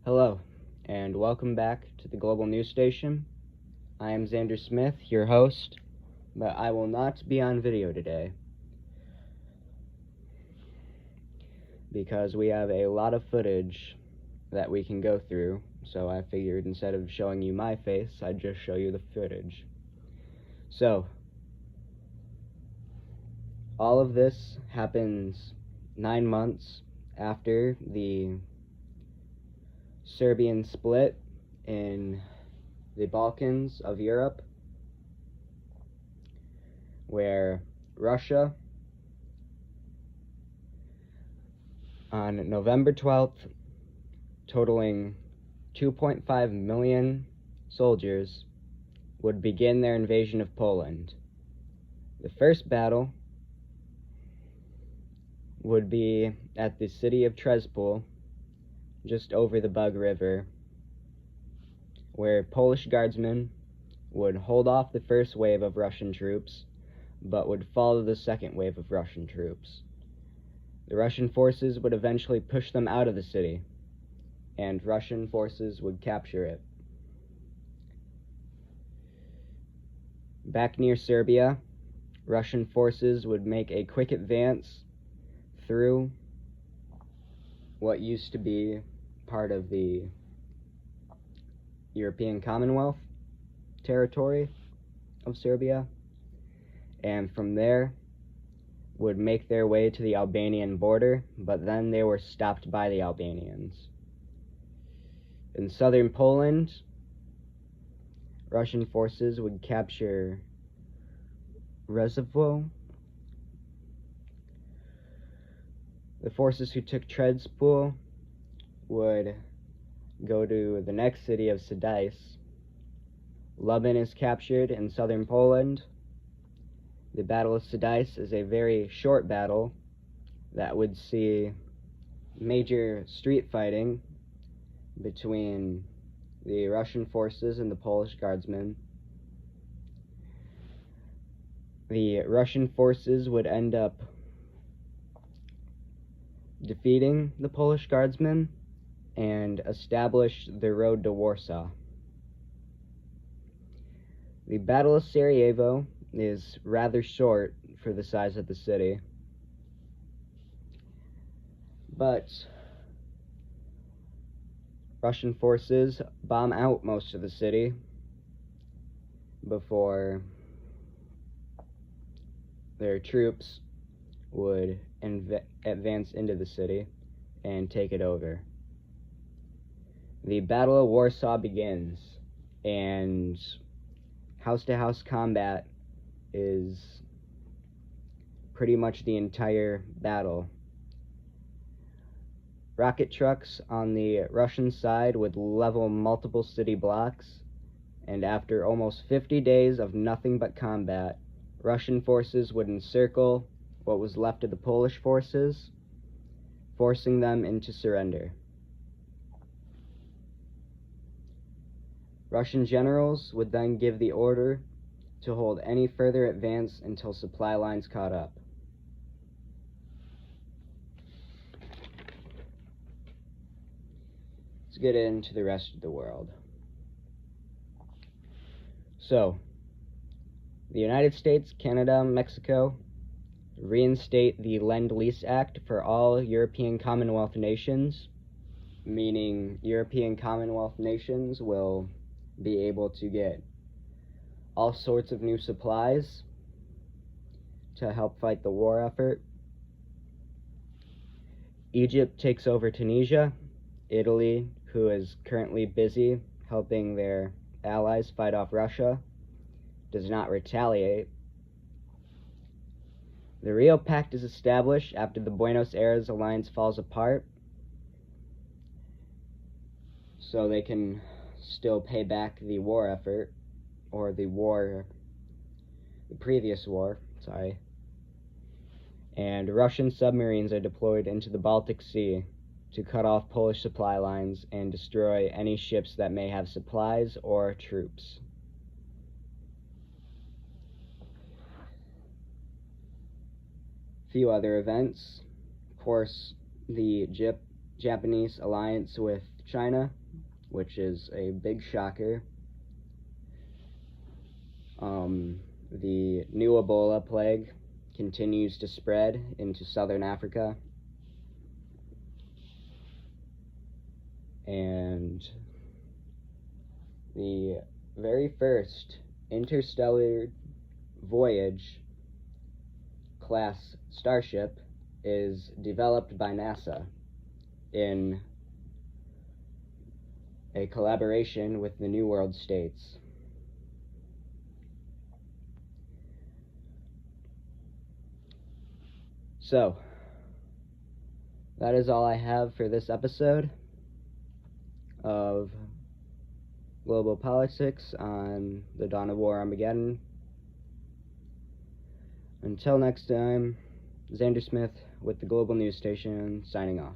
Hello, and welcome back to the Global News Station. I am Xander Smith, your host, but I will not be on video today because we have a lot of footage that we can go through, so I figured instead of showing you my face, I'd just show you the footage. So, all of this happens 9 months after the Serbian split in the Balkans of Europe, where Russia, on November 12th, totaling 2.5 million soldiers, would begin their invasion of Poland. The first battle would be at the city of Trespol, just over the Bug River, where Polish guardsmen would hold off the first wave of Russian troops, but would follow the second wave of Russian troops. The Russian forces would eventually push them out of the city, and Russian forces would capture it. Back near Serbia, Russian forces would make a quick advance through what used to be part of the European Commonwealth territory of Serbia, and from there would make their way to the Albanian border, but then they were stopped by the Albanians. In southern Poland, Russian forces would capture Rzeszów. The forces who took Trespol would go to the next city of Siedlce. Lublin is captured in southern Poland. The Battle of Siedlce is a very short battle that would see major street fighting between the Russian forces and the Polish guardsmen. The Russian forces would end up defeating the Polish guardsmen and establish the road to Warsaw. The Battle of Sarajevo is rather short for the size of the city, but Russian forces bomb out most of the city before their troops would advance into the city and take it over. The Battle of Warsaw begins, and house-to-house combat is pretty much the entire battle. Rocket trucks on the Russian side would level multiple city blocks, and after almost 50 days of nothing but combat, Russian forces would encircle what was left of the Polish forces, forcing them into surrender. Russian generals would then give the order to hold any further advance until supply lines caught up. Let's get into the rest of the world. So, the United States, Canada, Mexico reinstate the Lend-Lease Act for all European Commonwealth nations, meaning European Commonwealth nations will be able to get all sorts of new supplies to help fight the war effort. Egypt takes over Tunisia. Italy, who is currently busy helping their allies fight off Russia, does not retaliate. The Rio Pact is established after the Buenos Aires alliance falls apart, so they can still pay back the war effort, or the previous war, and Russian submarines are deployed into the Baltic Sea to cut off Polish supply lines and destroy any ships that may have supplies or troops. Few other events. Of course, the Japanese alliance with China, which is a big shocker. The new Ebola plague continues to spread into southern Africa, and the very first interstellar voyage class starship is developed by NASA in a collaboration with the New World States. So, that is all I have for this episode of Global Politics on the Dawn of War Armageddon. Until next time, Xander Smith with the Global News Station, signing off.